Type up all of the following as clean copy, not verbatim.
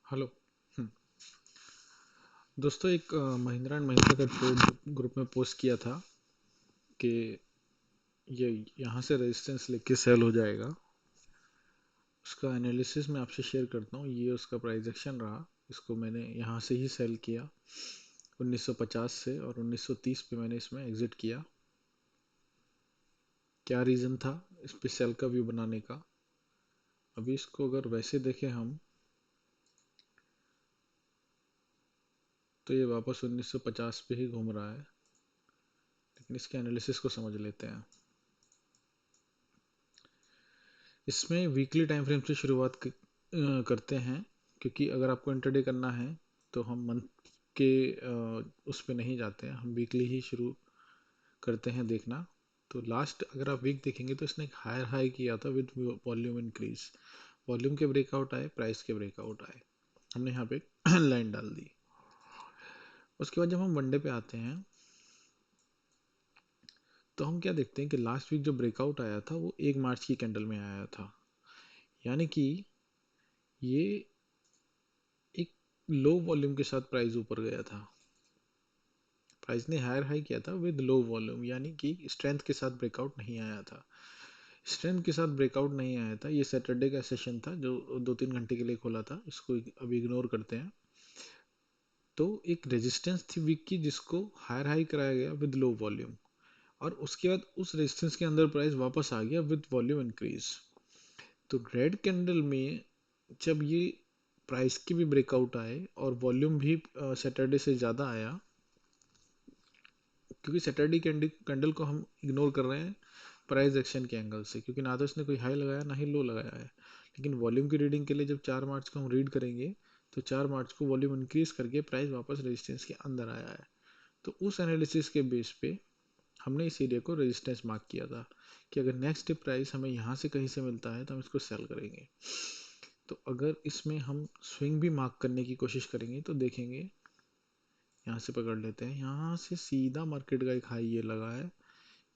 Hello. हम्म, दोस्तों एक Mahindra and Mahindra का ट्रेड ग्रुप में पोस्ट किया था कि ये यहाँ से रेजिस्टेंस लेके सेल हो जाएगा। उसका एनालिसिस मैं आपसे शेयर करता हूँ। ये उसका प्राइस एक्शन रहा। इसको मैंने यहाँ से ही सेल किया 1950 से, और 1930 पे मैंने इसमें एग्जिट किया। क्या रीज़न था इस पे सेल का व्यू बनाने का? अभी इसको अगर वैसे देखें हम, तो ये वापस 1950 पे ही घूम रहा है। लेकिन इसके एनालिसिस को समझ लेते हैं। इसमें वीकली टाइम फ्रेम से शुरुआत करते हैं, क्योंकि अगर आपको इंटरडे करना है तो हम मंथ के उस पे नहीं जाते हैं, हम वीकली ही शुरू करते हैं देखना। तो लास्ट अगर आप वीक देखेंगे तो इसने एक हायर हाई किया था विद वॉल्यूम इंक्रीज। वॉल्यूम के ब्रेकआउट आए, प्राइस के ब्रेकआउट आए, हमने यहाँ पे लाइन डाल दी। उसके बाद जब हम वनडे पे आते हैं तो हम क्या देखते हैं कि लास्ट वीक जो ब्रेकआउट आया था वो 1 मार्च की कैंडल में आया था। यानी कि ये एक लो वॉल्यूम के साथ प्राइस ऊपर गया था। प्राइस ने हायर हाई किया था विद लो वॉल्यूम, यानी कि स्ट्रेंथ के साथ ब्रेकआउट नहीं आया था। स्ट्रेंथ के साथ ब्रेकआउट नहीं आया था। ये सैटरडे का सेशन था जो 2-3 घंटे के लिए खोला था, इसको अभी इग्नोर करते हैं। तो एक रेजिस्टेंस थी वीक की जिसको हायर हाई कराया गया विद लो वॉल्यूम, और उसके बाद उस रेजिस्टेंस के अंदर प्राइस वापस आ गया विद वॉल्यूम इंक्रीज। तो रेड कैंडल में जब ये प्राइस की भी ब्रेकआउट आए और वॉल्यूम भी सैटरडे से ज़्यादा आया, क्योंकि सैटरडे कैंडल को हम इग्नोर कर रहे हैं प्राइस एक्शन के एंगल से, क्योंकि ना तो इसने कोई हाई लगाया ना ही लो लगाया है। लेकिन वॉल्यूम की रीडिंग के लिए जब 4 मार्च को हम रीड करेंगे तो 4 मार्च को वॉल्यूम इंक्रीज करके प्राइस वापस रेजिस्टेंस के अंदर आया है। तो उस एनालिसिस के बेस पे हमने इस एरिया को रेजिस्टेंस मार्क किया था कि अगर नेक्स्ट डे प्राइस हमें यहाँ से कहीं से मिलता है तो हम इसको सेल करेंगे। तो अगर इसमें हम स्विंग भी मार्क करने की कोशिश करेंगे तो देखेंगे, यहाँ से पकड़ लेते हैं, यहाँ से सीधा मार्केट का एक हाई ये लगा है।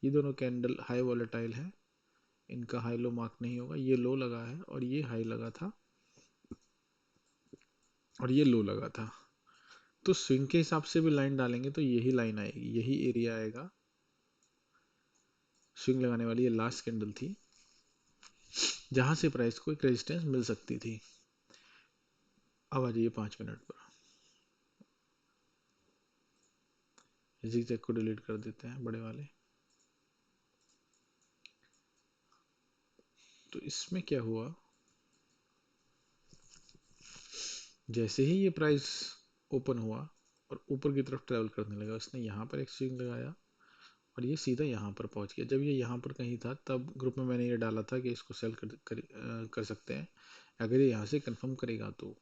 ये दोनों कैंडल हाई वॉलेटाइल है, इनका हाई लो मार्क नहीं होगा। ये लो लगा है और ये हाई लगा था और ये लो लगा था। तो स्विंग के हिसाब से भी लाइन डालेंगे तो यही लाइन आएगी, यही एरिया आएगा स्विंग लगाने वाली। ये लास्ट कैंडल थी जहां से प्राइस को एक रेजिस्टेंस मिल सकती थी। अब आ जाइए 5 मिनट पर। zigzag को डिलीट कर देते हैं, बड़े वाले। तो इसमें क्या हुआ, जैसे ही ये प्राइस ओपन हुआ और ऊपर की तरफ ट्रेवल करने लगा, उसने यहाँ पर एक स्विंग लगाया और ये सीधा यहाँ पर पहुँच गया। जब ये यहाँ पर कहीं था तब ग्रुप में मैंने ये डाला था कि इसको सेल कर सकते हैं अगर ये यहाँ से कंफर्म करेगा तो।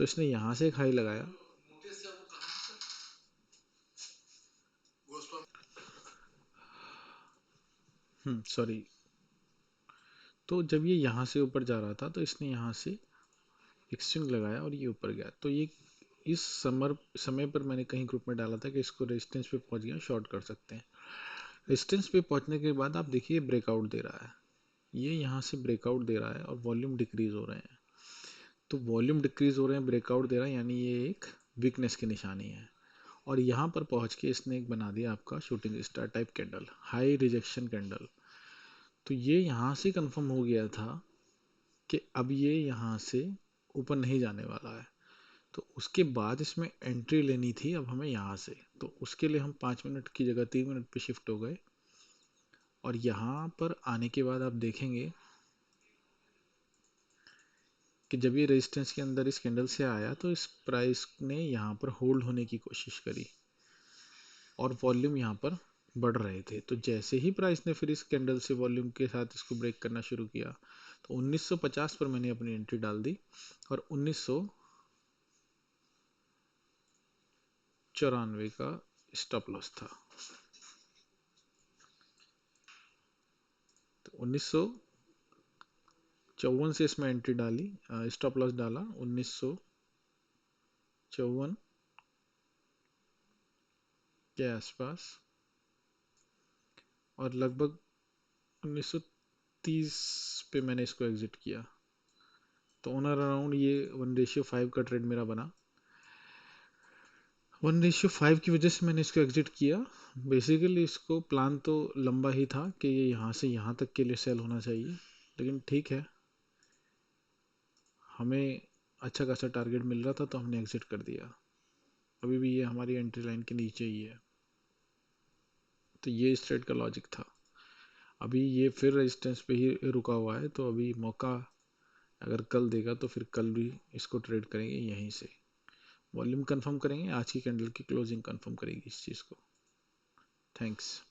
इसने यहाँ से एक हाई लगाया। सॉरी। तो जब ये यहाँ से ऊपर जा रहा था तो इसने यहाँ से एक स्विंग लगाया और ये ऊपर गया। तो ये इस समय पर मैंने कहीं ग्रुप में डाला था कि इसको रेजिस्टेंस पे पहुंच गया, शॉर्ट कर सकते हैं। रेजिस्टेंस पे पहुंचने के बाद आप देखिए ब्रेकआउट दे रहा है, ये यहाँ से ब्रेकआउट दे रहा है और वॉल्यूम डिक्रीज हो रहे हैं। तो वॉल्यूम डिक्रीज हो रहे हैं, ब्रेकआउट दे रहा है, यानी ये एक वीकनेस की निशानी है। और यहाँ पर पहुँच के इसने एक बना दिया आपका shooting star type candle, high rejection candle. तो ये यहाँ से कंफर्म हो गया था कि अब ये यहाँ से ऊपर नहीं जाने वाला है। तो उसके बाद इसमें एंट्री लेनी थी अब हमें यहाँ से। तो उसके लिए हम 5 मिनट की जगह 3 मिनट पे शिफ्ट हो गए। और यहाँ पर आने के बाद आप देखेंगे कि जब ये रेजिस्टेंस के अंदर इस कैंडल से आया तो इस प्राइस ने यहाँ पर होल्ड होने की कोशिश करी और वॉल्यूम यहाँ पर बढ़ रहे थे। तो जैसे ही प्राइस ने फिर इस कैंडल से वॉल्यूम के साथ इसको ब्रेक करना शुरू किया तो 1950 पर मैंने अपनी एंट्री डाल दी और 1994 का स्टॉप लॉस था। तो 1954 से इसमें एंट्री डाली, स्टॉप लॉस डाला 1954 के आसपास, और लगभग 1930 पे मैंने इसको एग्जिट किया। तो ऑन अराउंड ये 1:5 का ट्रेड मेरा बना। 1:5 की वजह से मैंने इसको एग्जिट किया। बेसिकली इसको प्लान तो लंबा ही था कि ये यहाँ से यहाँ तक के लिए सेल होना चाहिए, लेकिन ठीक है, हमें अच्छा खासा टारगेट मिल रहा था तो हमने एग्जिट कर दिया। अभी भी ये हमारी एंट्री लाइन के नीचे ही है। तो ये इस ट्रेड का लॉजिक था। अभी ये फिर रेजिस्टेंस पे ही रुका हुआ है, तो अभी मौका अगर कल देगा तो फिर कल भी इसको ट्रेड करेंगे यहीं से। वॉल्यूम कंफर्म करेंगे, आज की कैंडल की क्लोजिंग कंफर्म करेगी इस चीज़ को। थैंक्स।